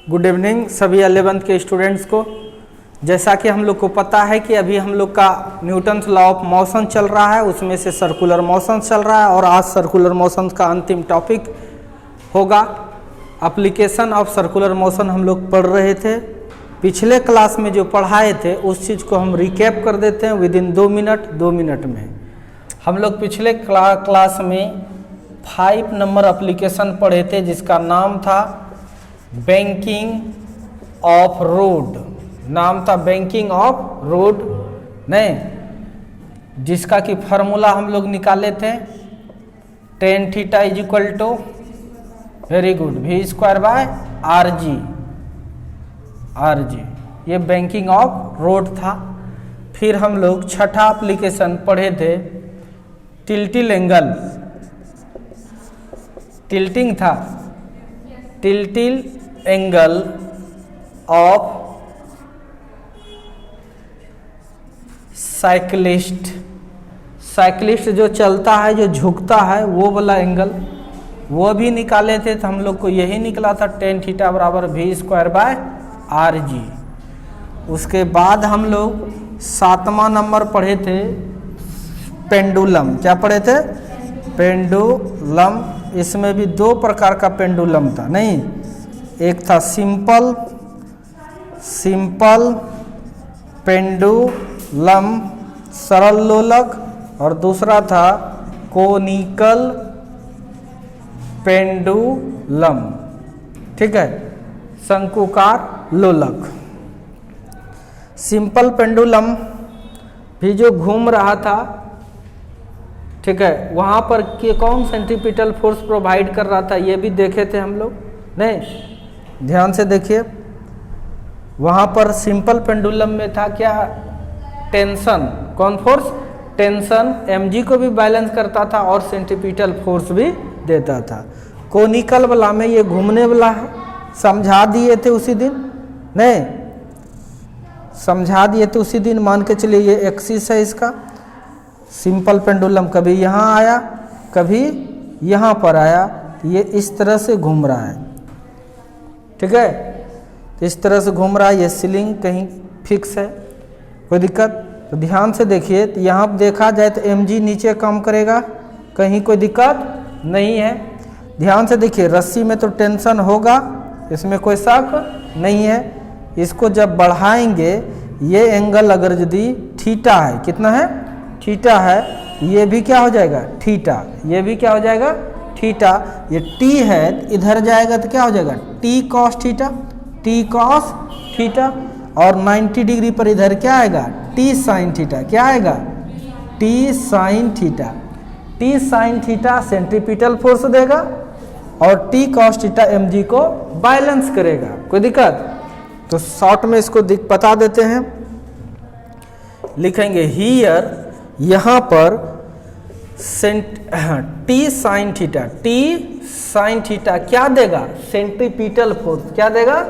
Good evening सभी 11th के students को। जैसा कि हम लोग को पता है कि अभी हम लोग का न्यूटन्स लॉ ऑफ मोशन चल रहा है, उसमें से सर्कुलर मोशन चल रहा है और आज सर्कुलर मोशन का अंतिम टॉपिक होगा। एप्लीकेशन ऑफ सर्कुलर मोशन हम लोग पढ़ रहे थे। पिछले क्लास में जो पढ़ाए थे उस चीज़ को हम रिकैप कर देते हैं विद इन 2 मिनट में। हम लोग पिछले क्लास में 5 नंबर एप्लीकेशन पढ़े थे जिसका नाम था बैंकिंग ऑफ रोड। नाम था बैंकिंग ऑफ रोड, नहीं, जिसका कि फार्मूला हम लोग निकाले थे tan theta is equal to very good v²/rg। ये बैंकिंग ऑफ रोड था। फिर हम लोग छठा एप्लीकेशन पढ़े थे टिल्टिंग एंगल। टिल्टिंग था, टिल्टिंग एंगल ऑफ साइक्लिस्ट जो चलता है, जो झुकता है, वो वाला एंगल वो भी निकाले थे। तो हम लोग को यही निकला था tan थीटा बराबर v²/rg। उसके बाद हम लोग 7वां नंबर पढ़े थे पेंडुलम। क्या पढ़े थे? पेंडुलम। इसमें भी 2 प्रकार का पेंडुलम था, नहीं, एक था सिंपल पेंडुलम सरल लोलक और दूसरा था कोनिकल पेंडुलम, ठीक है, शंकुकार लोलक। सिंपल पेंडुलम भी जो घूम रहा था, ठीक है, वहाँ पर के कौन सेंट्रीपिटल फोर्स प्रोवाइड कर रहा था ये भी देखे थे हम लोग, नहीं, ध्यान से देखिए। वहाँ पर सिंपल पेंडुलम में था क्या? टेंशन। कौन फोर्स? टेंशन mg को भी बैलेंस करता था और सेंट्रीपिटल फोर्स भी देता था। कोनिकल वाला में ये घूमने वाला है, समझा दिए थे उसी दिन, नहीं, समझा दिए थे उसी दिन। मान के चलिए ये एक्सिस है इसका। सिंपल पेंडुलम कभी यहाँ आया, कभी यहाँ पर आया, ये इस तरह से घूम रहा है, ठीक है, इस तरह से घूम रहा है। ये सीलिंग कहीं फिक्स है, कोई दिक्कत? तो ध्यान से देखिए, तो यहाँ देखा जाए तो mg नीचे कम करेगा, कहीं कोई दिक्कत नहीं है। ध्यान से देखिए, रस्सी में तो टेंशन होगा, इसमें कोई शक नहीं है। इसको जब बढ़ाएंगे, ये एंगल अगर यदि थीटा है, कितना है? थीटा है, ये भी क्या हो जाएगा? थीटा। ये भी क्या हो जाएगा? थीटा। ये t है, इधर जाएगा तो क्या हो जाएगा? t cos theta, t cos theta. और 90 डिग्री पर इधर क्या आएगा? t sin theta. क्या आएगा? t sin theta. t sin theta centripetal force देगा और t cos थीटा mg को बैलेंस करेगा। कोई दिक्कत? तो शॉर्ट में इसको बता देते हैं, लिखेंगे हियर, यहाँ पर t sin theta, t sin theta क्या देगा? Centripetal force. क्या देगा?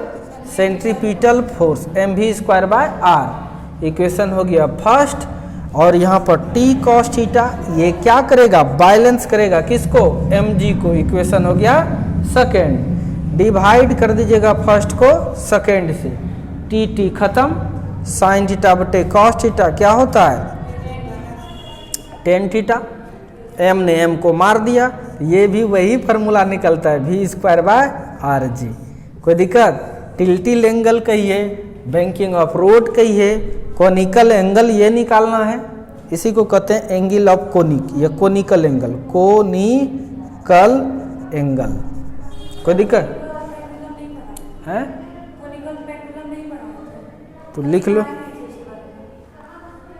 Centripetal force mv²/r। इक्वेशन हो गया फर्स्ट। और यहाँ पर t cos थीटा ये क्या करेगा? बैलेंस करेगा किसको? mg को। इक्वेशन हो गया सेकेंड। डिवाइड कर दीजिएगा फर्स्ट को सेकेंड से, t खत्म। sin थीटा बटे cos थीटा क्या होता है? tan theta. m ने m को मार दिया, ये भी वही फार्मूला निकलता है v²/rg। कोई दिक्कत? टिल्टिंग एंगल कहिए, बैंकिंग ऑफ रोड कहिए, कोनिकल एंगल ये निकालना है, इसी को कहते हैं एंगल ऑफ कोनिक या कोनिकल एंगल। Conical angle. कोई दिक्कत है? तो लिख लो,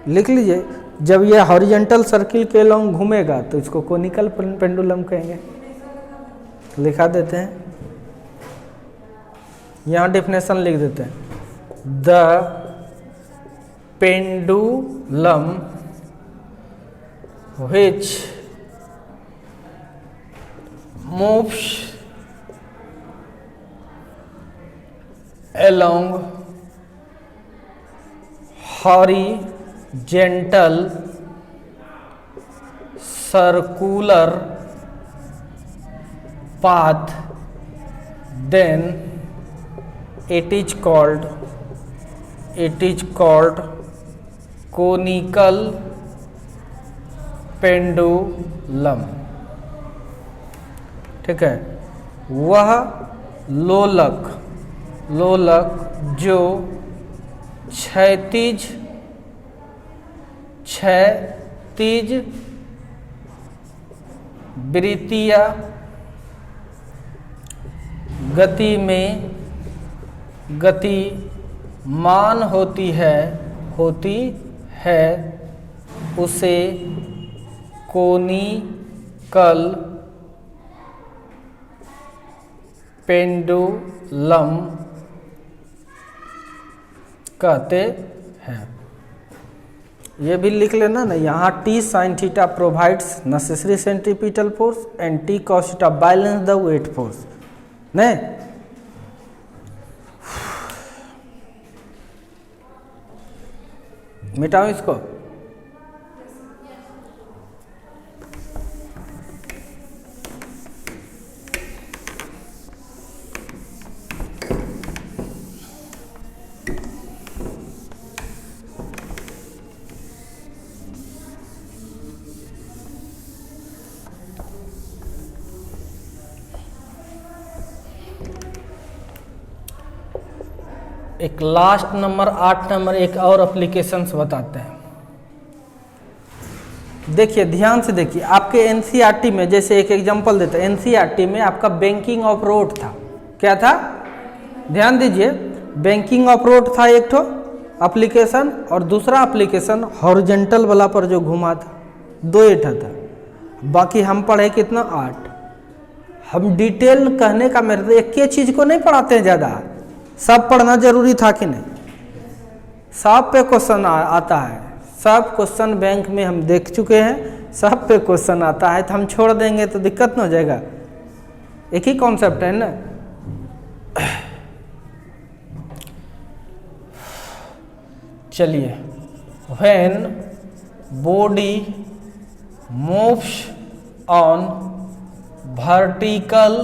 लिख लीजिए। जब ये हॉरिजॉन्टल सर्किल के लॉन्ग घूमेगा तो इसको कोनिकल पेंडुलम कहेंगे। लिखा देते हैं, यहाँ डेफिनेशन लिख देते हैं। The pendulum which moves along horizontal circular path then it is called conical pendulum। ठीक है, वह लोलक जो क्षैतिज वृत्तीय गति में गतिमान होती है उसे कोनिकल पेंडुलम कहते हैं। ये भी लिख लेना ना, यहाँ T sine theta provides necessary centripetal force and T cos theta balance the weight force. नहीं, मिटाओ इसको। एक लास्ट नंबर 8 नंबर एक और एप्लीकेशंस बताते हैं। देखिए ध्यान से देखिए, आपके एनसीईआरटी में जैसे एक एग्जांपल देते हैं, एनसीईआरटी में आपका बैंकिंग ऑफ रोड था। क्या था? ध्यान दीजिए, बैंकिंग ऑफ रोड था एक ठो एप्लीकेशन, और दूसरा एप्लीकेशन हॉरिजॉन्टल वाला पर जो घुमा था, 2 था। बाकी हम पढ़े कितना? 8। हम डिटेल कहने का मेरे, एक ही चीज को नहीं पढ़ाते हैं ज़्यादा, सब पढ़ना जरूरी था कि नहीं? सब पे क्वेश्चन आता है, सब क्वेश्चन बैंक में हम देख चुके हैं, सब पे क्वेश्चन आता है, तो हम छोड़ देंगे तो दिक्कत न हो जाएगा। एक ही कॉन्सेप्ट है ना। चलिए, when body moves on vertical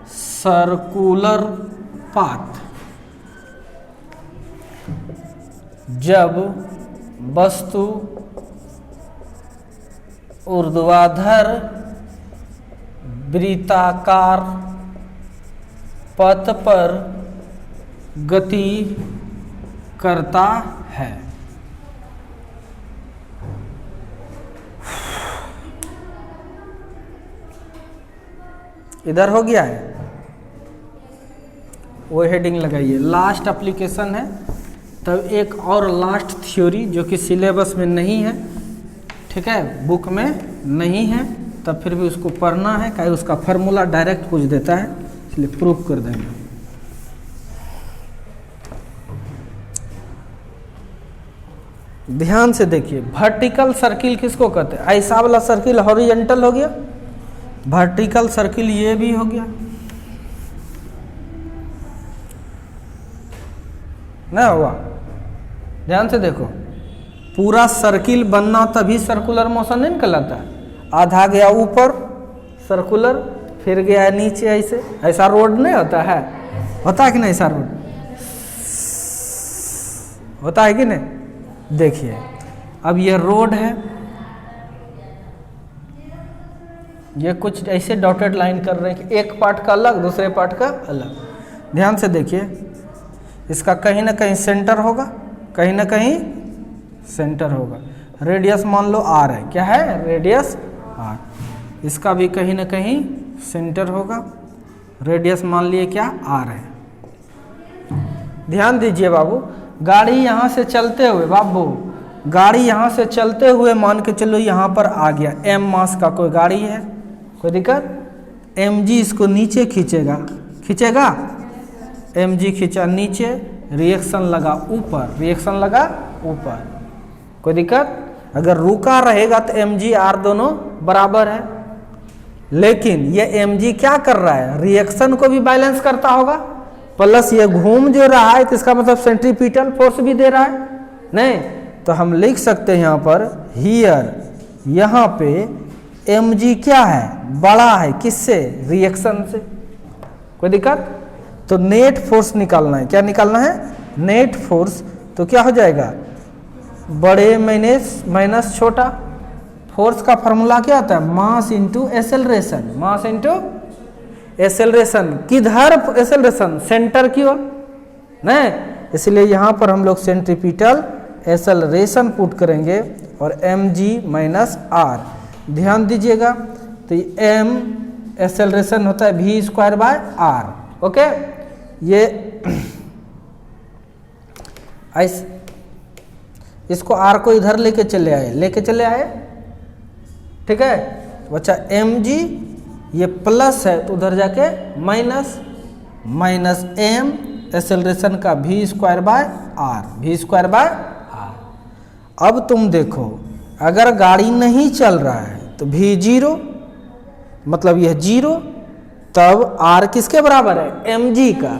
circular path, जब वस्तु ऊर्ध्वाधर वृत्ताकार पथ पर गति करता है। इधर हो गया है, वो हेडिंग लगाइए। लास्ट एप्लीकेशन है, तब एक और लास्ट थ्योरी जो कि सिलेबस में नहीं है, ठीक है, बुक में नहीं है, तब फिर भी उसको पढ़ना है, क्या उसका फार्मूला डायरेक्ट कुछ देता है, इसलिए प्रूफ कर देंगे। ध्यान से देखिए, वर्टिकल सर्किल किसको कहते हैं? ऐसा वाला सर्किल हॉरिजॉन्टल हो गया, वर्टिकल सर्किल ये भी हो गया ना, हुआ। ध्यान से देखो, पूरा सर्किल बनना तभी सर्कुलर मोशन नहीं कहलाता है। आधा गया ऊपर सर्कुलर, फिर गया नीचे, ऐसे ऐसा रोड नहीं होता है? होता है कि नहीं? ऐसा रोड होता है कि नहीं? देखिए, अब ये रोड है, ये कुछ ऐसे डॉटेड लाइन कर रहे हैं कि एक पार्ट का अलग, दूसरे पार्ट का अलग। ध्यान से देखिए, इसका कहीं ना कहीं सेंटर होगा, कहीं ना कहीं सेंटर होगा। रेडियस मान लो आर है, क्या है? Radius R. इसका भी कहीं ना कहीं सेंटर होगा, रेडियस मान लिए क्या? आर है। ध्यान दीजिए बाबू, गाड़ी यहाँ से चलते हुए, बाबू गाड़ी यहाँ से चलते हुए मान के चलो यहाँ पर आ गया, एम मास का कोई गाड़ी है, कोई दिक्कत? mg इसको नीचे खींचेगा, mg खींचा नीचे, रिएक्शन लगा ऊपर, कोई दिक्कत? अगर रुका रहेगा तो mg r दोनों बराबर है, लेकिन ये mg क्या कर रहा है? रिएक्शन को भी बैलेंस करता होगा, प्लस ये घूम जो रहा है, तो इसका मतलब सेंट्रीपिटल फोर्स भी दे रहा है, नहीं? तो हम लिख सकते हैं यहाँ पर, हियर, यहाँ पे mg क्या है? बड़ा है, किससे? रिएक्शन से। कोई दिक्कत? तो नेट फोर्स निकालना है। क्या निकालना है? Net force. तो क्या हो जाएगा? बड़े माइनस छोटा। फोर्स का फॉर्मूला क्या होता है? Mass into acceleration. Mass into acceleration. किधर एक्सेलरेशन? सेंटर की ओर, नहीं, इसलिए यहां पर हम लोग सेंट्रीपिटल एक्सेलरेशन पुट करेंगे और mg माइनस आर। ध्यान दीजिएगा, तो m एक्सेलरेशन होता है v square by R. Okay, ये इसको r को इधर लेके चले आए, ठीक है बच्चा। mg ये प्लस है तो उधर जाके माइनस m एक्सेलरेशन का v स्क्वायर बाय आर। अब तुम देखो, अगर गाड़ी नहीं चल रहा है तो v जीरो, मतलब यह जीरो, तब r किसके बराबर है? mg का।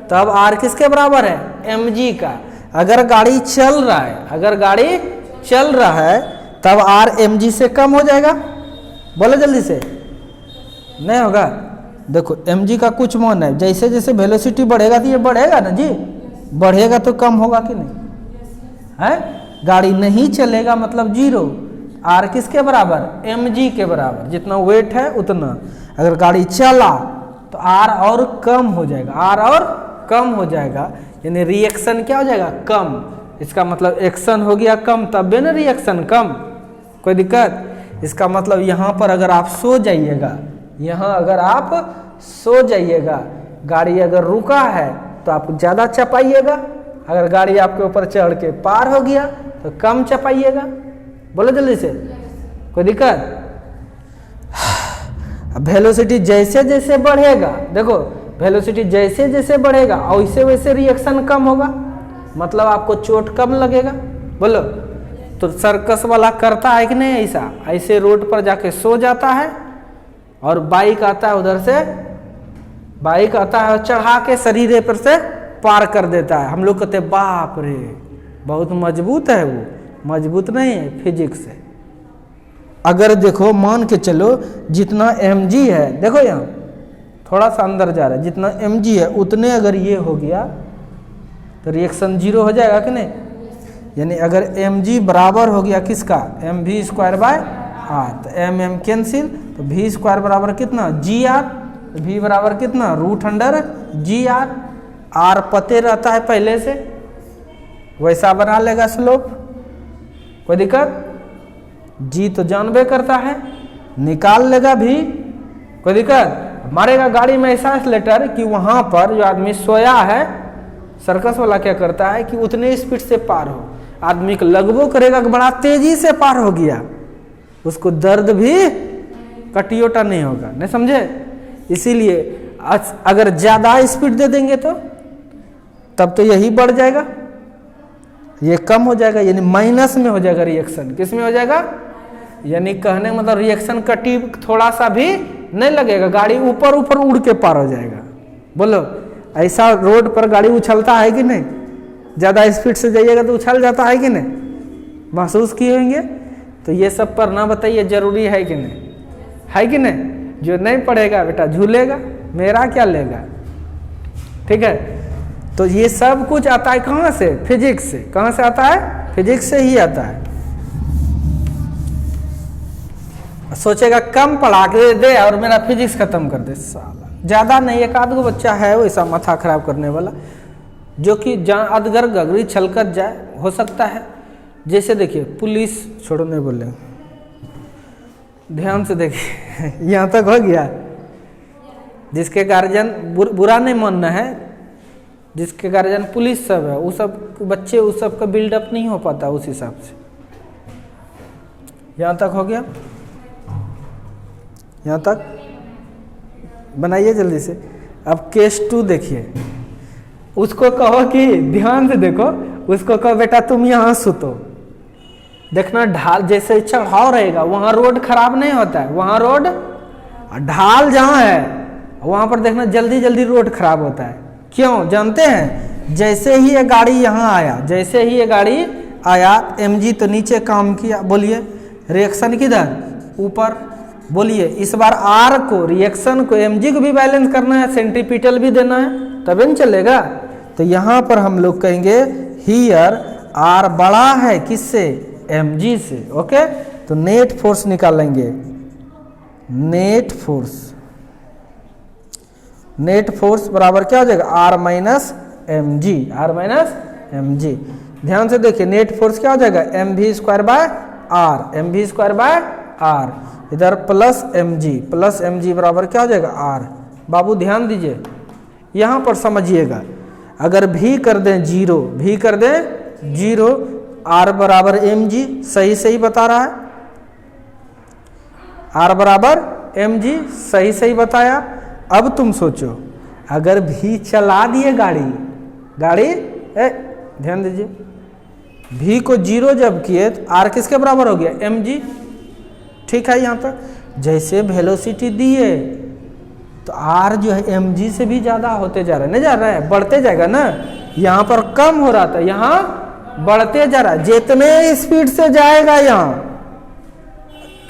तब r किसके बराबर है? mg का। अगर गाड़ी चल रहा है तब r mg से कम हो जाएगा। बोलो जल्दी से। नहीं होगा। देखो mg का कुछ मान है, जैसे जैसे वेलोसिटी बढ़ेगा तो ये बढ़ेगा ना जी, बढ़ेगा तो कम होगा कि नहीं है? गाड़ी नहीं चलेगा मतलब जीरो। r किसके बराबर? mg के बराबर। जितना वेट है उतना। अगर गाड़ी चला तो r और कम हो जाएगा, यानी रिएक्शन क्या हो जाएगा? कम। इसका मतलब एक्शन हो गया कम, तब भी ना रिएक्शन कम। कोई दिक्कत? इसका मतलब यहाँ पर अगर आप सो जाइएगा, गाड़ी अगर रुका है तो आप ज़्यादा चपाइएगा, अगर गाड़ी आपके ऊपर चढ़ के पार हो गया तो कम चपाइएगा। बोलो जल्दी से। कोई दिक्कत? वेलोसिटी जैसे जैसे बढ़ेगा, देखो वेलोसिटी जैसे जैसे बढ़ेगा वैसे वैसे रिएक्शन कम होगा, मतलब आपको चोट कम लगेगा। बोलो। तो सर्कस वाला करता है कि नहीं ऐसा? ऐसे रोड पर जाके सो जाता है और बाइक आता है उधर से, बाइक आता है और चढ़ा के शरीर पर से पार कर देता है। हम लोग कहते हैं बाप रे बहुत मजबूत है। वो मजबूत नहीं है, फिजिक्स है। अगर देखो मान के चलो जितना mg है, देखो यहाँ थोड़ा सा अंदर जा रहा है, जितना mg है उतने अगर ये हो गया तो रिएक्शन जीरो हो जाएगा कि नहीं? यानी अगर mg बराबर हो गया किसका? mv square by R. तो m कैंसिल, तो v स्क्वायर बराबर कितना? gr। v बराबर कितना? √gr। r पते रहता है पहले से, वैसा बना लेगा स्लोप। कोई दिक्कत? g तो जानबे करता है, निकाल लेगा भी। कोई दिक्कत? मारेगा गाड़ी में ऐसा एक्सीलरेटर कि वहां पर जो आदमी सोया है, सर्कस वाला क्या करता है कि उतने स्पीड से पार हो, आदमी को लगभो करेगा कि बड़ा तेजी से पार हो गया, उसको दर्द भी कटियोटा नहीं होगा। नहीं समझे? इसीलिए अगर ज्यादा स्पीड दे देंगे तो तब तो यही बढ़ जाएगा, ये कम हो जाएगा, यानी माइनस में हो जाएगा रिएक्शन। किस में हो जाएगा? यानी कहने का मतलब रिएक्शन कटी थोड़ा सा भी नहीं लगेगा, गाड़ी ऊपर ऊपर उड़ के पार हो जाएगा। बोलो, ऐसा रोड पर गाड़ी उछलता है कि नहीं? ज़्यादा स्पीड से जाइएगा तो उछल जाता है कि नहीं? महसूस किए होंगे। तो ये सब पर ना बताइए जरूरी है कि नहीं? है कि नहीं? जो नहीं पढ़ेगा बेटा झूलेगा, मेरा क्या लेगा। ठीक है, तो ये सब कुछ आता है कहाँ से? फिजिक्स से। कहाँ से आता है? फिजिक्स से ही आता है। सोचेगा कम पढ़ा के दे और मेरा फिजिक्स खत्म कर दे, साला ज्यादा नहीं, एक आध गो बच्चा है वैसा माथा खराब करने वाला, जो कि अदगर गगरी छलकत जाए, हो सकता है। जैसे देखिए पुलिस, छोड़ो नहीं बोले, ध्यान से देखिए यहाँ तक हो गया। जिसके गार्जियन बुरा नहीं मानना है, जिसके गार्जियन पुलिस सब है, वो सब बच्चे उस सब का बिल्डअप नहीं हो पाता उस हिसाब से। यहाँ तक हो गया, यहाँ तक बनाइए जल्दी से। अब केस 2 देखिए, उसको कहो कि ध्यान से देखो, उसको कहो बेटा तुम यहाँ सुतो, देखना ढाल जैसे चढ़ाव रहेगा वहाँ रोड खराब नहीं होता है, वहाँ रोड ढाल जहाँ है वहाँ पर देखना जल्दी जल्दी रोड खराब होता है। क्यों जानते हैं? जैसे ही ये गाड़ी यहाँ आया, जैसे ही ये गाड़ी आया, mg तो नीचे काम किया, बोलिए रिएक्शन किधर? ऊपर। बोलिए इस बार r को, रिएक्शन को, mg को भी बैलेंस करना है, सेंट्रीपिटल भी देना है। तभी न चलेगा। तो यहाँ पर हम लोग कहेंगे हियर आर बड़ा है किससे, mg से। ओके, तो नेट फोर्स निकालेंगे, नेट फोर्स बराबर क्या हो जाएगा, आर माइनस एम जी। ध्यान से देखिए, नेट फोर्स क्या हो जाएगा, M V square by R, इधर प्लस एम जी बराबर क्या हो जाएगा, आर। बाबू ध्यान दीजिए, यहाँ पर समझिएगा, अगर भी कर दें जीरो, आर बराबर एम जी, सही बता रहा है, आर बराबर एम जी, सही बताया। अब तुम सोचो, अगर भी चला दिए गाड़ी ध्यान दीजिए, भी को जीरो जब किए तो आर किसके बराबर हो गया, एम जी। ठीक है, यहाँ तक जैसे वेलोसिटी दिए तो आर जो है एम जी से भी ज़्यादा होते जा रहा है, नहीं जा रहा है, बढ़ते जाएगा ना। यहाँ पर कम हो रहा था, यहाँ बढ़ते जा रहा है। जितने स्पीड से जाएगा यहाँ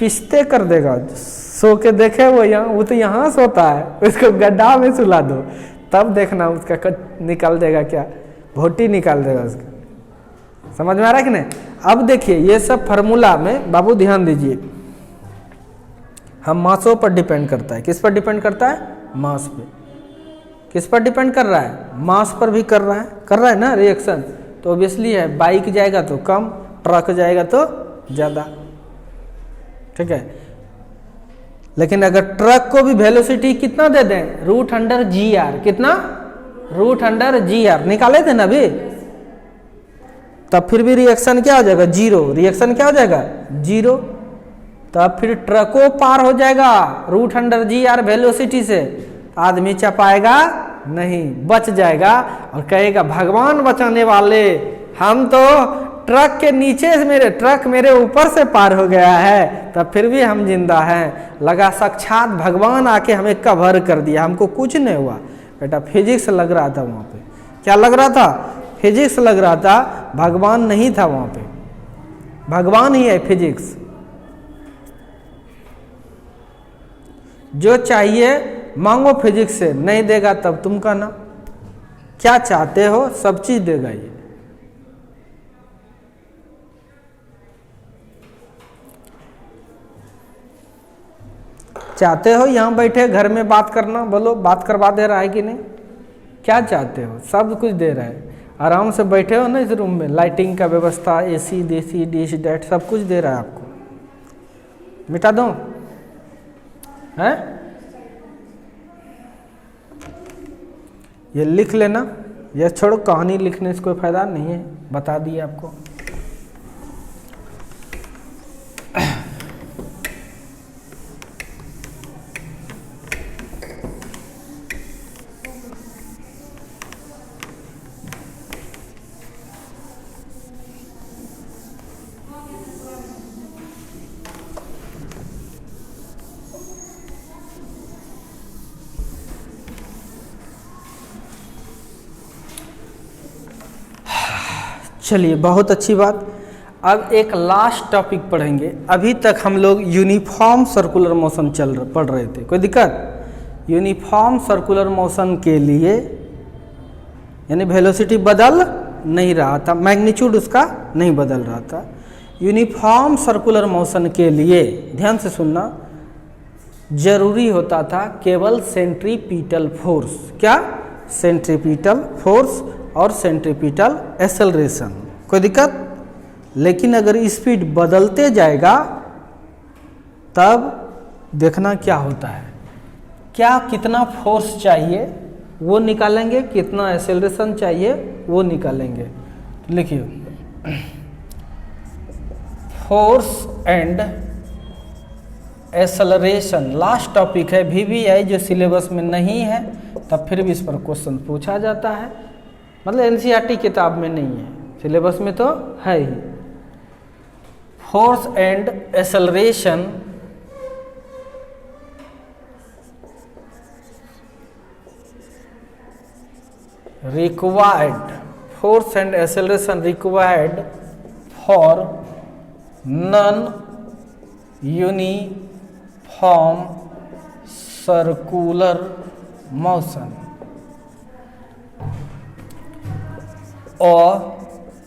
पिछते कर देगा। सो के देखे वो तो यहाँ सोता है, उसको गड्ढा में सुला दो, तब देखना उसका निकाल देगा, क्या भोटी निकाल देगा उसका। समझ में आ रहा है कि नहीं। अब देखिए, ये सब फार्मूला में बाबू ध्यान दीजिए, हम मासों पर डिपेंड करता है। किस पर डिपेंड करता है, मास पे। किस पर डिपेंड कर रहा है, मास पर भी कर रहा है ना रिएक्शन। तो ऑब्वियसली है, बाइक जाएगा तो कम, ट्रक जाएगा तो ज़्यादा। ठीक है, लेकिन अगर ट्रक को भी वेलोसिटी कितना दे दें, √/GR, कितना, √/GR निकाले थे ना अभी, तब फिर भी रिएक्शन क्या हो जाएगा, जीरो। तब फिर ट्रकों पार हो जाएगा √/GR वेलोसिटी से, आदमी चपाएगा नहीं, बच जाएगा और कहेगा भगवान बचाने वाले, हम तो ट्रक के नीचे से ट्रक मेरे ऊपर से पार हो गया है, तब फिर भी हम जिंदा हैं। लगा साक्षात भगवान आके हमें कवर कर दिया, हमको कुछ नहीं हुआ। बेटा फिजिक्स लग रहा था वहाँ पे, क्या लग रहा था, फिजिक्स लग रहा था, भगवान नहीं था वहाँ पे। भगवान ही है फिजिक्स। जो चाहिए मांगो फिजिक्स से, नहीं देगा तब तुम कहना क्या चाहते हो, सब चीज देगा ये। चाहते हो यहाँ बैठे घर में बात करना, बोलो बात करवा दे रहा है कि नहीं, क्या चाहते हो, सब कुछ दे रहा है। आराम से बैठे हो ना इस रूम में, लाइटिंग का व्यवस्था, एसी देसी डिश डैट सब कुछ दे रहा है आपको। मिटा दो हैं, ये लिख लेना, ये छोड़ो, कहानी लिखने से कोई फायदा नहीं है, बता दिए आपको। चलिए, बहुत अच्छी बात। अब एक लास्ट टॉपिक पढ़ेंगे। अभी तक हम लोग यूनिफॉर्म सर्कुलर मोशन पढ़ रहे थे, कोई दिक्कत। यूनिफॉर्म सर्कुलर मोशन के लिए यानी वेलोसिटी बदल नहीं रहा था, मैग्नीट्यूड उसका नहीं बदल रहा था। यूनिफॉर्म सर्कुलर मोशन के लिए ध्यान से सुनना, जरूरी होता था केवल सेंट्रीपिटल फोर्स। क्या, सेंट्रीपिटल फोर्स और सेंट्रीपिटल एक्सेलरेशन, कोई दिक्कत। लेकिन अगर स्पीड बदलते जाएगा तब देखना क्या होता है, क्या कितना फोर्स चाहिए वो निकालेंगे, कितना एक्सेलरेशन चाहिए वो निकालेंगे। लिखिए, force and acceleration last topic है, VVI जो सिलेबस में नहीं है, तब फिर भी इस पर क्वेश्चन पूछा जाता है। मतलब NCERT किताब में नहीं है, सिलेबस में तो है ही। Force and acceleration required, force and acceleration required for non-uniform circular motion। असमान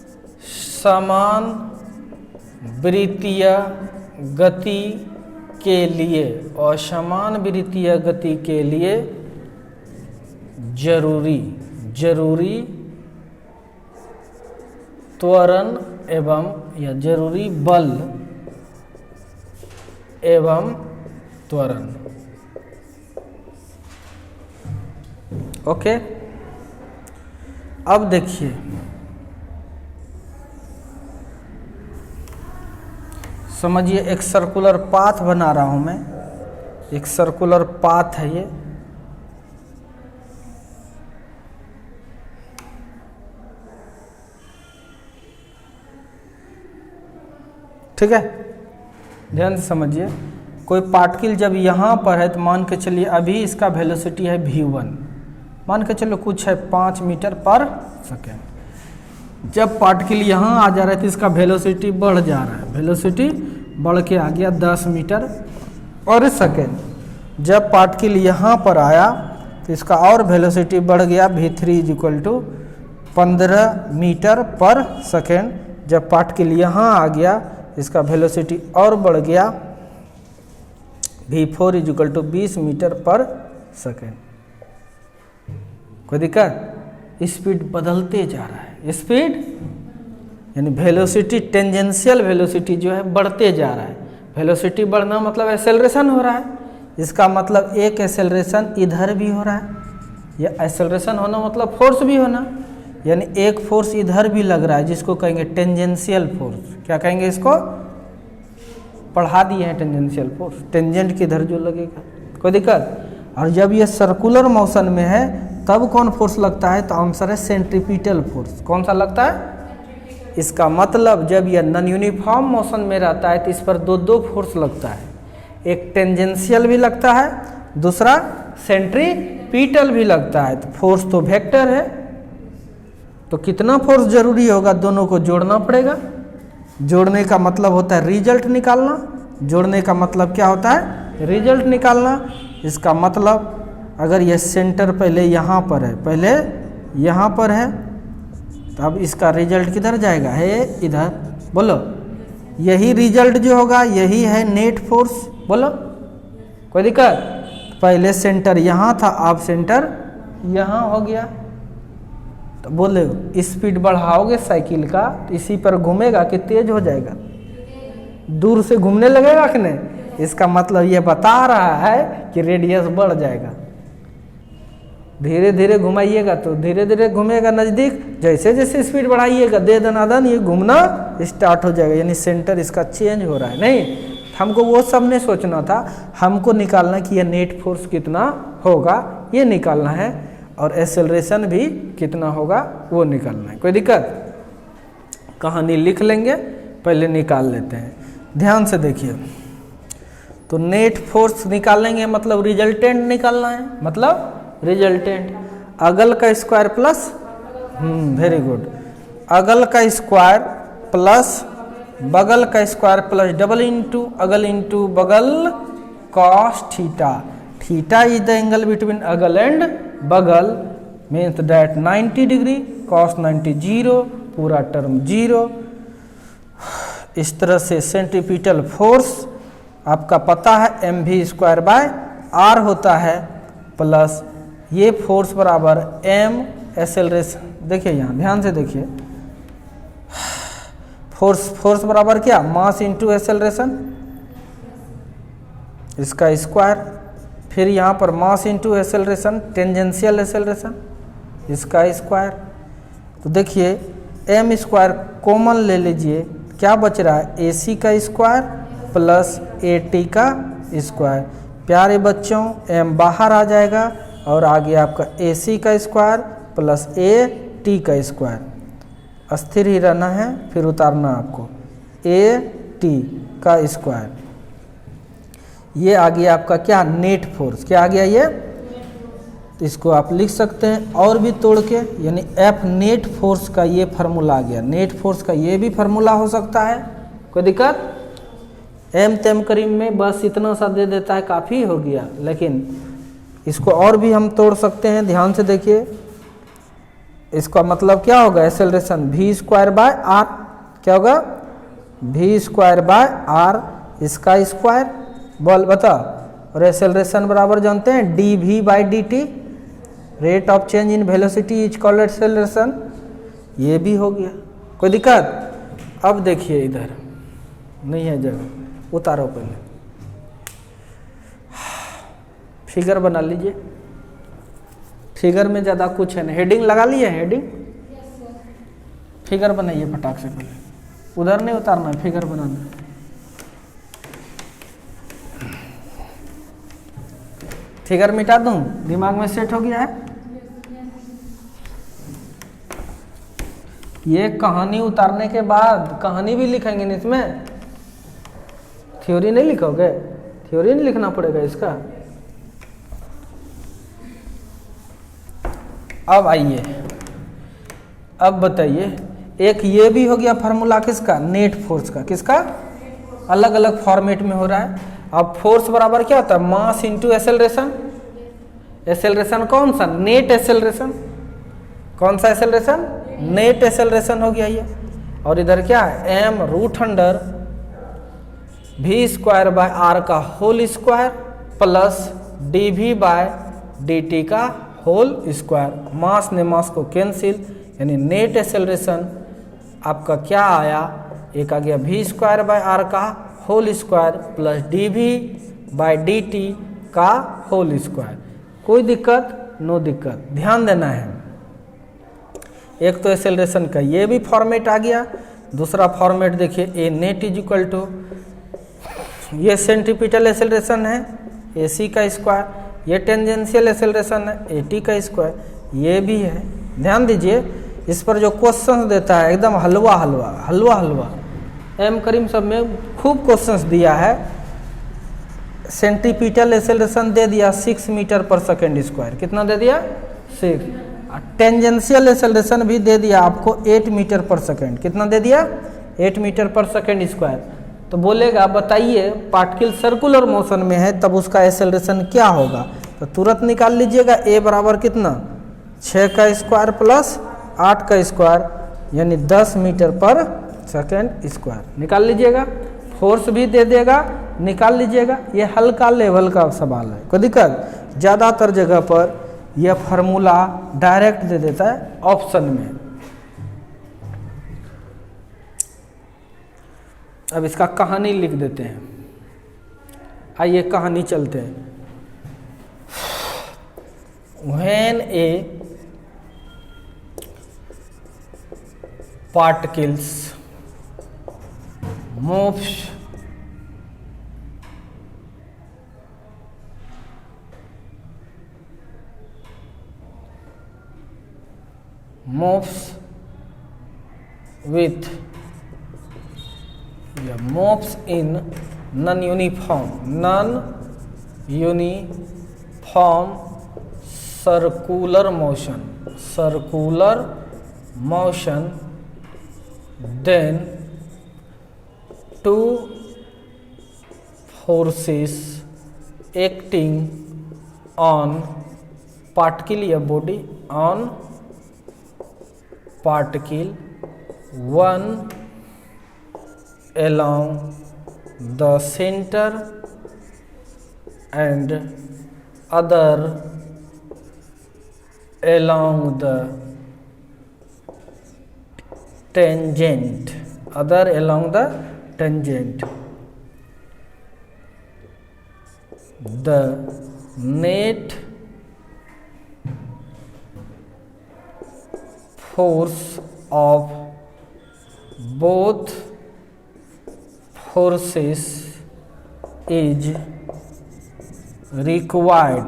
वृत्तीय गति के लिए, असमान वृत्तीय गति के लिए जरूरी त्वरण एवं या जरूरी बल एवं त्वरण। ओके, अब देखिए समझिए, एक सर्कुलर पाथ बना रहा हूं मैं, एक सर्कुलर पाथ है ये, ठीक है, ध्यान से समझिए। कोई पार्टिकल जब यहाँ पर है तो मान के चलिए अभी इसका वेलोसिटी है v1, मान के चलो कुछ है 5 मीटर पर सेकेंड। जब पार्टिकल यहाँ आ जा रहा है तो इसका वेलोसिटी बढ़ जा रहा है, वेलोसिटी बढ़ के आ गया 10 मीटर पर सेकेंड। जब पार्टिकल यहाँ पर आया तो इसका और वेलोसिटी बढ़ गया v3 = 15 मीटर पर सेकेंड। जब पार्टिकल यहाँ आ गया इसका वेलोसिटी और बढ़ गया v4 = 20 मीटर पर सेकेंड। कोई दिक्कत? स्पीड बदलते जा रहा है, स्पीड यानी वेलोसिटी, टेंजेंशियल वेलोसिटी जो है बढ़ते जा रहा है। वेलोसिटी बढ़ना मतलब एक्सेलरेशन हो रहा है, इसका मतलब एक एक्सेलरेशन इधर भी हो रहा है, या एक्सेलरेशन होना मतलब फोर्स भी होना, यानी एक फोर्स इधर भी लग रहा है जिसको कहेंगे टेंजेंशियल फोर्स। क्या कहेंगे इसको? पढ़ा दिए हैं टेंजेंशियल फोर्स, टेंजेंट किधर जो लगेगा। कोई दिक्कत? और जब ये सर्कुलर मोशन में है तब कौन फोर्स लगता है? तो आंसर है सेंट्रीपिटल फोर्स। कौन सा लगता है? इसका मतलब जब यह नॉन यूनिफॉर्म मोशन में रहता है तो इस पर दो फोर्स लगता है, एक टेंजेंशियल भी लगता है, दूसरा सेंट्रीपिटल भी लगता है। तो फोर्स तो वेक्टर है, तो कितना फोर्स जरूरी होगा? दोनों को जोड़ना पड़ेगा। जोड़ने का मतलब होता है रिजल्ट निकालना। जोड़ने का मतलब क्या होता है? रिजल्ट निकालना। इसका मतलब अगर यह सेंटर पहले यहाँ पर है, पहले यहाँ पर है, तो अब इसका रिजल्ट किधर जाएगा? है इधर। बोलो, यही रिजल्ट जो होगा यही है नेट फोर्स। बोलो, कोई दिक्कत? पहले सेंटर यहाँ था, अब सेंटर यहाँ हो गया। तो बोले स्पीड बढ़ाओगे साइकिल का तो इसी पर घूमेगा कि तेज हो जाएगा? दूर से घूमने लगेगा कि नहीं? इसका मतलब ये बता रहा है कि रेडियस बढ़ जाएगा। धीरे धीरे घुमाइएगा तो धीरे धीरे घूमेगा नज़दीक, जैसे जैसे स्पीड बढ़ाइएगा दे दनादन ये घूमना स्टार्ट हो जाएगा, यानी सेंटर इसका चेंज हो रहा है। नहीं, हमको वो सब नहीं सोचना था, हमको निकालना कि ये नेट फोर्स कितना होगा ये निकालना है, और एक्सेलरेशन भी कितना होगा वो निकालना है। कोई दिक्कत? कहानी लिख लेंगे, पहले निकाल लेते हैं। ध्यान से देखिए, तो नेट फोर्स निकालेंगे मतलब रिजल्टेंट निकालना है, मतलब रिजल्टेंट अगल का स्क्वायर प्लस वेरी गुड, अगल का स्क्वायर प्लस बगल का स्क्वायर प्लस डबल इंटू अगल इंटू बगल cos theta. Theta is the angle between अगल एंड बगल, मीन्स दैट 90 डिग्री, cos 90 0, पूरा टर्म 0। इस तरह से सेंट्रीपिटल फोर्स आपका पता है mv²/r होता है, प्लस ये फोर्स बराबर m एक्सेलरेशन। देखिए यहाँ ध्यान से देखिए, फोर्स बराबर क्या? मास इंटू एक्सेलरेशन, इसका स्क्वायर, फिर यहाँ पर mass into acceleration, tangential acceleration, इसका स्क्वायर। तो देखिए m² कॉमन ले लीजिए, क्या बच रहा है? AC का स्क्वायर प्लस AT का स्क्वायर। प्यारे बच्चों, m बाहर आ जाएगा और आगे आपका AC का स्क्वायर प्लस AT का स्क्वायर। स्थिर ही रहना है, फिर उतारना आपको AT का स्क्वायर। ये आ गया आपका क्या? Net force. क्या आ गया ये? तो इसको आप लिख सकते हैं और भी तोड़ के, यानी F नेट फोर्स का ये फार्मूला आ गया। नेट फोर्स का ये भी फार्मूला हो सकता है, कोई दिक्कत? एम तेम करीम में बस इतना सा दे देता है, काफ़ी हो गया, लेकिन इसको और भी हम तोड़ सकते हैं। ध्यान से देखिए, इसका मतलब क्या होगा, acceleration v square by R, क्या होगा v स्क्वायर बाय आर इसका स्क्वायर, बॉल बता। और एक्सेलरेशन बराबर जानते हैं D V by D T, rate of change in velocity is called acceleration. ये भी हो गया, कोई दिक्कत। अब देखिए इधर नहीं है जगह, उतारो पहले, फिगर बना लीजिए। फिगर में ज़्यादा कुछ है ना, हेडिंग लगा लिए, हेडिंग फिगर बनाइए फटाक से, पहले उधर नहीं उतारना है, फिगर बनाना है। फिगर मिटा दूं, दिमाग में सेट हो गया है। ये कहानी उतारने के बाद कहानी भी लिखेंगे ना इसमें, थ्योरी नहीं लिखोगे, थ्योरी नहीं लिखना पड़ेगा इसका। अब आइए, अब बताइए, एक ये भी हो गया फार्मूला किसका, नेट फोर्स का, किसका, अलग अलग फॉर्मेट में हो रहा है। अब फोर्स बराबर क्या होता है, मास इंटू एक्सेलरेशन। एक्सेलरेशन कौन सा, नेट एक्सेलरेशन, कौन सा एक्सेलरेशन, नेट एक्सेलरेशन हो गया ये। और इधर क्या है, M root under V square by R का whole square plus D V by D T का होल स्क्वायर। मास ने मास को कैंसिल, यानी नेट एक्सेलरेशन आपका क्या आया, एक आ गया वी स्क्वायर बाय आर का whole square plus D V by D T का होल स्क्वायर। कोई दिक्कत, नो दिक्कत, ध्यान देना है। एक तो एक्सेलरेशन का ये भी फॉर्मेट आ गया, दूसरा फॉर्मेट देखिए, ए नेट इज इक्वल टू, ये सेंट्रीपिटल एक्सेलरेशन है ए सी का स्क्वायर, ये टेंजेंशियल एक्सेलरेशन है ए टी का स्क्वायर, ये भी है। ध्यान दीजिए, इस पर जो क्वेश्चन देता है एकदम हलवा हलवा हलवा हलवा, एम करीम सब में खूब क्वेश्चंस दिया है। सेंट्रीपिटल एक्सेलरेशन दे दिया 6 मीटर पर सेकेंड स्क्वायर, कितना दे दिया 6। टेंजेंशियल एक्सेलरेशन भी दे दिया आपको 8 मीटर पर सेकेंड, कितना दे दिया 8 मीटर पर सेकेंड स्क्वायर। तो बोलेगा बताइए पार्टिकल सर्कुलर मोशन में है तब उसका एक्सेलरेशन क्या होगा, तो तुरंत निकाल लीजिएगा, ए बराबर कितना 6 का स्क्वायर प्लस 8 का स्क्वायर यानी 10 मीटर पर सेकेंड स्क्वायर, निकाल लीजिएगा। फोर्स भी दे देगा, निकाल लीजिएगा। ये हल्का लेवल का सवाल है, कोई दिक्कत। ज़्यादातर जगह पर यह फार्मूला डायरेक्ट दे देता है ऑप्शन में। अब इसका कहानी लिख देते हैं, आइए कहानी चलते हैं। When a particles moves in non-uniform circular motion, then two forces acting on particle या body on particle, one along the center and other along the tangent, the net force of both forces is required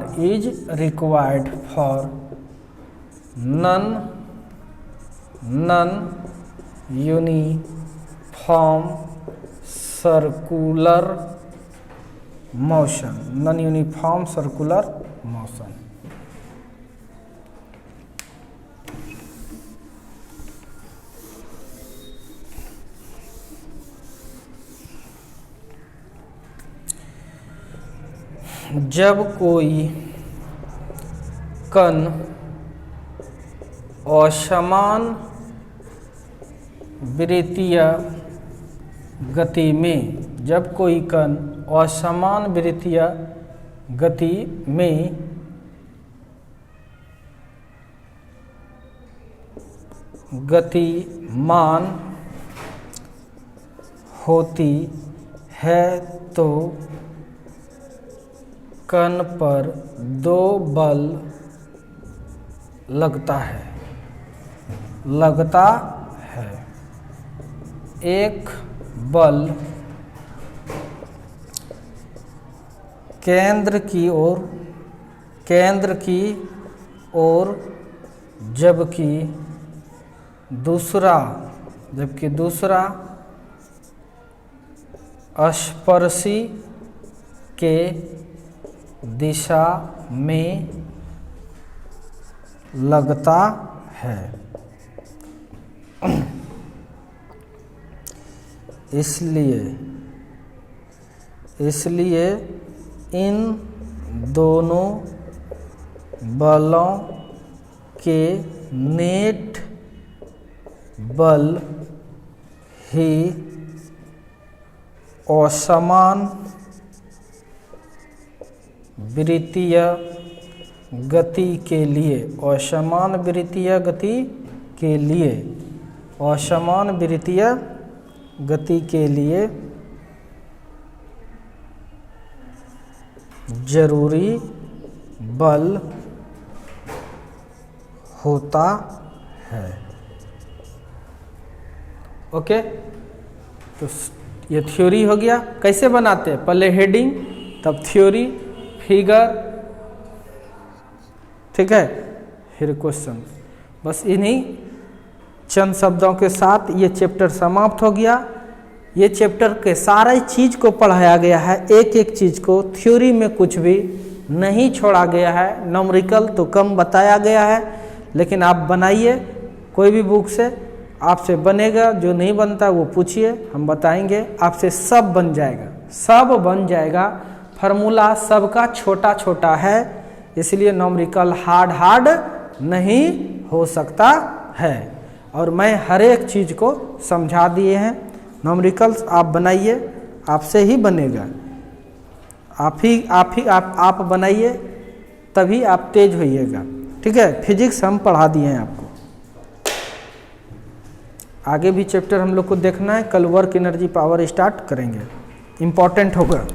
for non-uniform circular motion, जब कोई कण असमान विद्युतीय गति में, जब कोई कण असमान विद्युतीय गति में गतिमान होती है तो कण पर दो बल लगता है। एक बल केंद्र की ओर जबकि दूसरा स्पर्शी के दिशा में लगता है। इसलिए इन दोनों बलों के नेट बल ही असमान विद्युतीय गति के लिए जरूरी बल होता है। ओके, तो ये थ्योरी हो गया। कैसे बनाते हैं? पहले हेडिंग, तब थ्योरी, फिगर, ठीक है, फिर क्वेश्चन। बस इन्हीं चंद शब्दों के साथ ये चैप्टर समाप्त हो गया। ये चैप्टर के सारे चीज को पढ़ाया गया है, एक एक चीज को। थ्योरी में कुछ भी नहीं छोड़ा गया है। न्यूमेरिकल तो कम बताया गया है, लेकिन आप बनाइए कोई भी बुक से, आपसे बनेगा। जो नहीं बनता वो पूछिए, हम बताएंगे। आपसे सब बन जाएगा। फार्मूला सबका छोटा छोटा है, इसलिए न्यूमेरिकल हार्ड नहीं हो सकता है। और मैं हर एक चीज़ को समझा दिए हैं। न्यूमेरिकल्स आप बनाइए, आपसे ही बनेगा। आप बनाइए, तभी आप तेज होइएगा। ठीक है, फिजिक्स हम पढ़ा दिए हैं आपको। आगे भी चैप्टर हम लोग को देखना है। कल वर्क एनर्जी पावर स्टार्ट करेंगे, इम्पॉर्टेंट होगा।